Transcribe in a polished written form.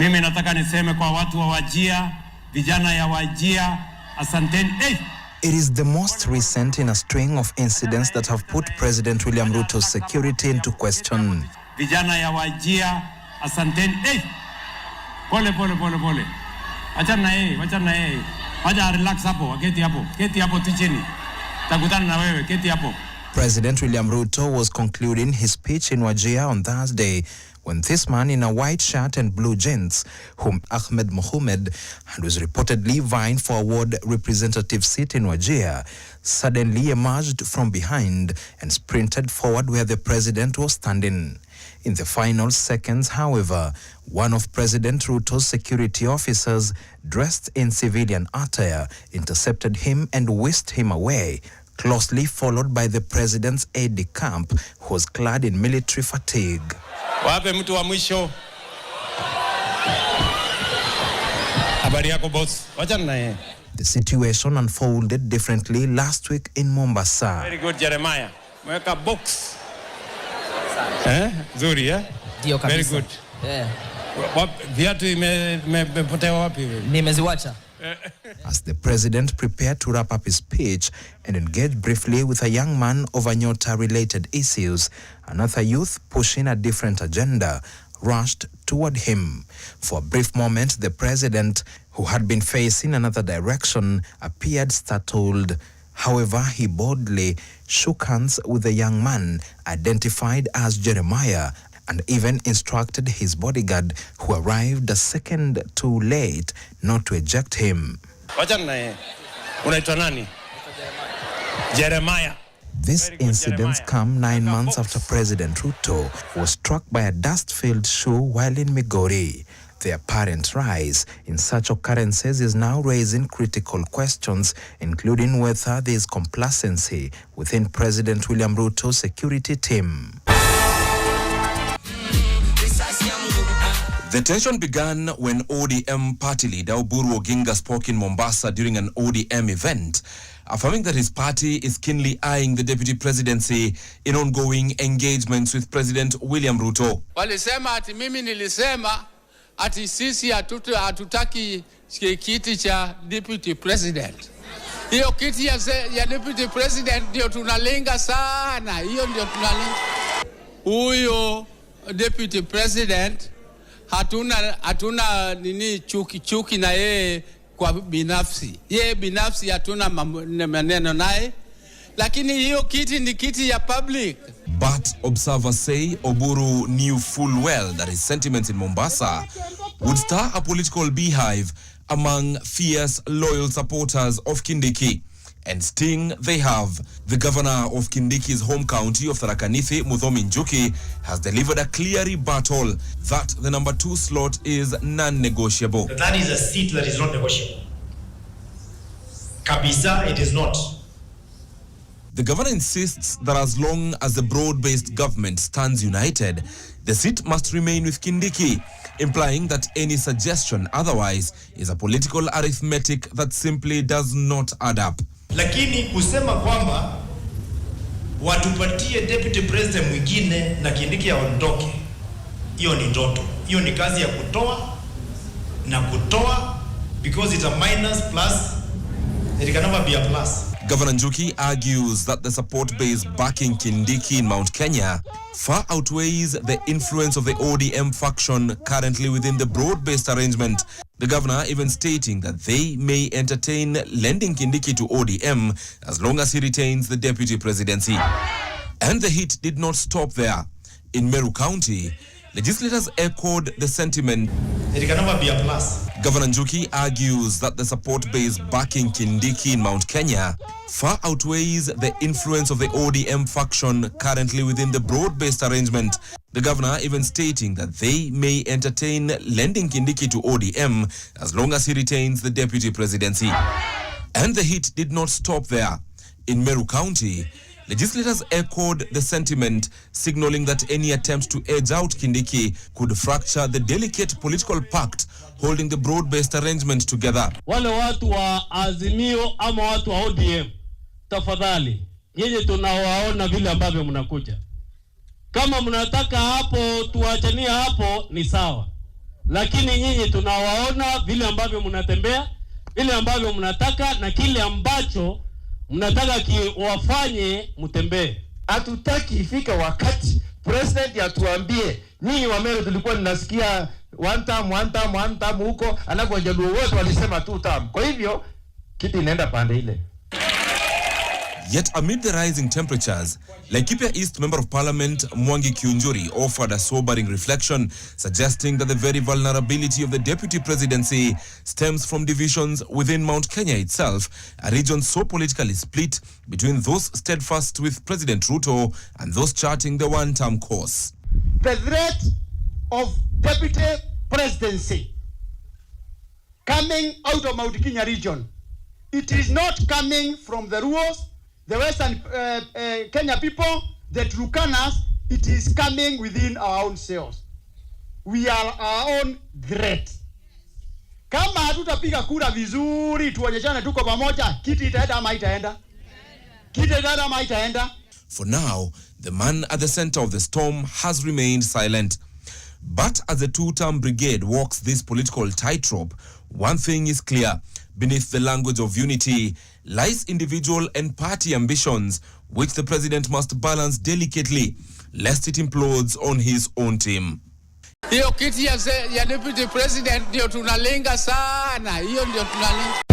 Mimi nataka niseme kwa watu wa Wajir, vijana ya Wajir, asanteni. It is the most recent in a string of incidents that have put President William Ruto's security into question. Vijana ya Wajir, asanteni. Pole. Wachana yeye. Wacha relax hapo, keti hapo tichini. Takutana na wewe, keti hapo. President William Ruto was concluding his speech in Wajir on Thursday when this man in a white shirt and blue jeans, whom Ahmed Mohamed, and was reportedly vying for a ward representative seat in Wajir, suddenly emerged from behind and sprinted forward where the president was standing. In the final seconds, however, one of President Ruto's security officers, dressed in civilian attire, intercepted him and whisked him away, closely followed by the president's aide-de-camp, who was clad in military fatigue. Wape mtu wa mwisho. Habari yako boss. Wachana na yeye. The situation unfolded differently last week in Mombasa. Very good, Jeremiah. Mweka box. Zuri, Dio kabisa. Very good. Yeah. Viatu imepotea wapi? Nimeziwacha. As the president prepared to wrap up his speech and engage briefly with a young man over Nyota-related issues, another youth pushing a different agenda rushed toward him. For a brief moment, the president, who had been facing another direction, appeared startled. However, he boldly shook hands with the young man, identified as Jeremiah, and even instructed his bodyguard, who arrived a second too late, not to eject him. Wachana na yeye. Unaitwa nani? Jeremiah. These incidents come 9 months after President Ruto was struck by a dust-filled shoe while in Migori. The apparent rise in such occurrences is now raising critical questions, including whether there is complacency within President William Ruto's security team. The tension began when ODM party leader Oburu Oginga spoke in Mombasa during an ODM event, affirming that his party is keenly eyeing the deputy presidency in ongoing engagements with President William Ruto. Walisema ati mimi nilisema ati sisi hatutaki kiti cha deputy president. Hiyo kiti ya deputy president ndio tunalenga sana. Hiyo ndio tunalenga. Huyo deputy president hatuna nini chuki na yeye kwa binafsi. Yeye binafsi hatuna maneno naye. Lakini hiyo kiti ni kiti ya public. But observers say Oburu knew full well that his sentiments in Mombasa would stir a political beehive among fierce, loyal supporters of Kindiki. And sting they have. The governor of Kindiki's home county of Tharaka Nithi, Muthomi Njuki, has delivered a clear rebuttal that the number 2 slot is non-negotiable. That is a seat that is not negotiable. Kabisa, it is not. The governor insists that as long as the broad-based government stands united, the seat must remain with Kindiki, implying that any suggestion otherwise is a political arithmetic that simply does not add up. Lakini kusema kwamba watupatie deputy president mwingine na Kindiki aondoke, hiyo ni ndoto. Hiyo ni kazi ya kutoa na kutoa, because it's a minus plus, it can never be a plus. Governor Njuki argues that the support base backing Kindiki in Mount Kenya far outweighs the influence of the ODM faction currently within the broad-based arrangement. The governor even stating that they may entertain lending Kindiki to ODM as long as he retains the deputy presidency. And the heat did not stop there. In Meru County, legislators echoed the sentiment. It can never be a plus. Governor Njuki argues that the support base backing Kindiki in Mount Kenya far outweighs the influence of the ODM faction currently within the broad-based arrangement. The governor even stating that they may entertain lending Kindiki to ODM as long as he retains the deputy presidency. And the heat did not stop there. In Meru County, legislators echoed the sentiment, signaling that any attempt to edge out Kindiki could fracture the delicate political pact holding the broad-based arrangement together. Wale watu wa Azimio ama watu wa ODM, tafadhali, nyinyi tunawaona vile ambavyo mnakuja. Kama mnataka hapo tuachania hapo ni sawa. lakini nyinyi tunawaona vile ambavyo mnatembea, vile ambavyo mnataka na kile ambacho mnataka kiwafanye mtembee. Hatutaki ifike wakati president atuambie nyinyi wa Meru tulikuwa ninasikia one term huko, alafu Wajaluo wote walisema 2 term. Kwa hivyo kiti inaenda pande ile. Yet amid the rising temperatures, Laikipia East Member of Parliament Mwangi Kiunjuri offered a sobering reflection, suggesting that the very vulnerability of the deputy presidency stems from divisions within Mount Kenya itself, a region so politically split between those steadfast with President Ruto and those charting the one-term course. The threat of deputy presidency coming out of Mount Kenya region, it is not coming from the Luos, the Western Kenya people, the Turkanas. It is coming within our own selves. We are our own threat. Kama hatutapiga kura vizuri tuonyeshane tuko pamoja, kiti itaenda ama itaenda? Kiti itaenda ama itaenda? For now, the man at the center of the storm has remained silent. But as the two-term brigade walks this political tightrope, one thing is clear. Beneath the language of unity lies individual and party ambitions, which the president must balance delicately, lest it implodes on his own team. Hiyo kiti ya deputy president ndio tunalenga sana. Hiyo ndio tunalenga.